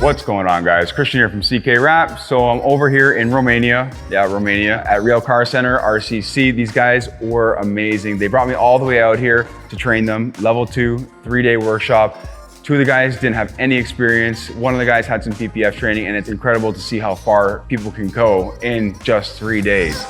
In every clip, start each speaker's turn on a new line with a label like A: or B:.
A: What's going on, guys? Christian here from CK Wrap. So I'm over here in Romania, at Rail Car Center, RCC. These guys were amazing. They brought me all the way out here to train them. Level 2, 3-day workshop. 2 of the guys didn't have any experience. 1 of the guys had some PPF training, and it's incredible to see how far people can go in just 3 days.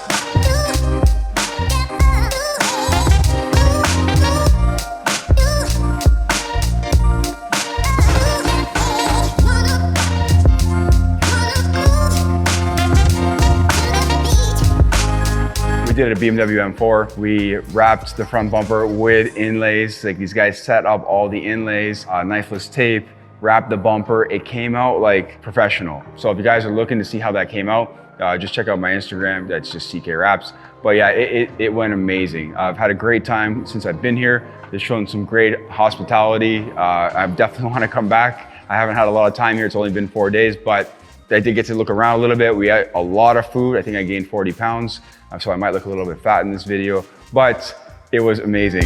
A: We did a BMW M4. We wrapped the front bumper with inlays. Like, these guys set up all the inlays, knifeless tape, wrapped the bumper. It came out like professional. So if you guys are looking to see how that came out, just check out my Instagram. That's just CK Wraps. But yeah, it went amazing. I've had a great time since I've been here. They've shown some great hospitality. I definitely want to come back. I haven't had a lot of time here. It's only been 4 days, but I did get to look around a little bit. We had a lot of food. I think I gained 40 pounds. So I might look a little bit fat in this video, but it was amazing.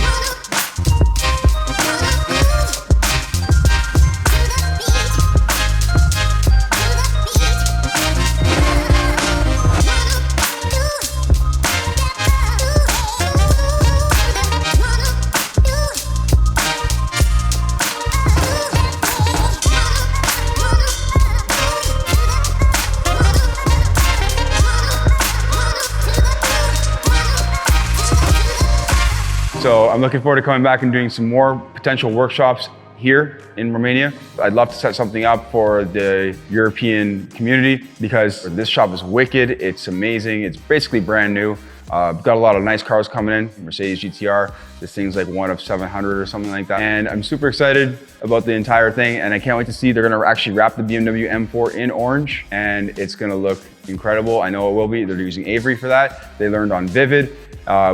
A: So I'm looking forward to coming back and doing some more potential workshops here in Romania. I'd love to set something up for the European community because this shop is wicked. It's amazing. It's basically brand new. Got a lot of nice cars coming in. Mercedes GTR. This thing's like one of 700 or something like that. And I'm super excited about the entire thing. And I can't wait to see. They're gonna actually wrap the BMW M4 in orange, and it's gonna look incredible. I know it will be. They're using Avery for that. They learned on Vvivid.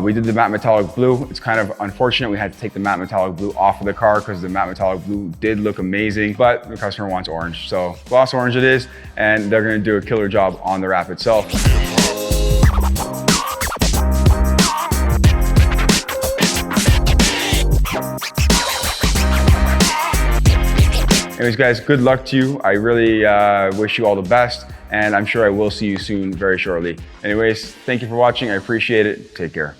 A: We did the matte metallic blue. It's kind of unfortunate we had to take the matte metallic blue off of the car because the matte metallic blue did look amazing, but the customer wants orange. So gloss orange it is, and they're gonna do a killer job on the wrap itself. Anyways, guys, good luck to you. I really wish you all the best, and I'm sure I will see you soon, very shortly. Anyways, thank you for watching. I appreciate it. Take care.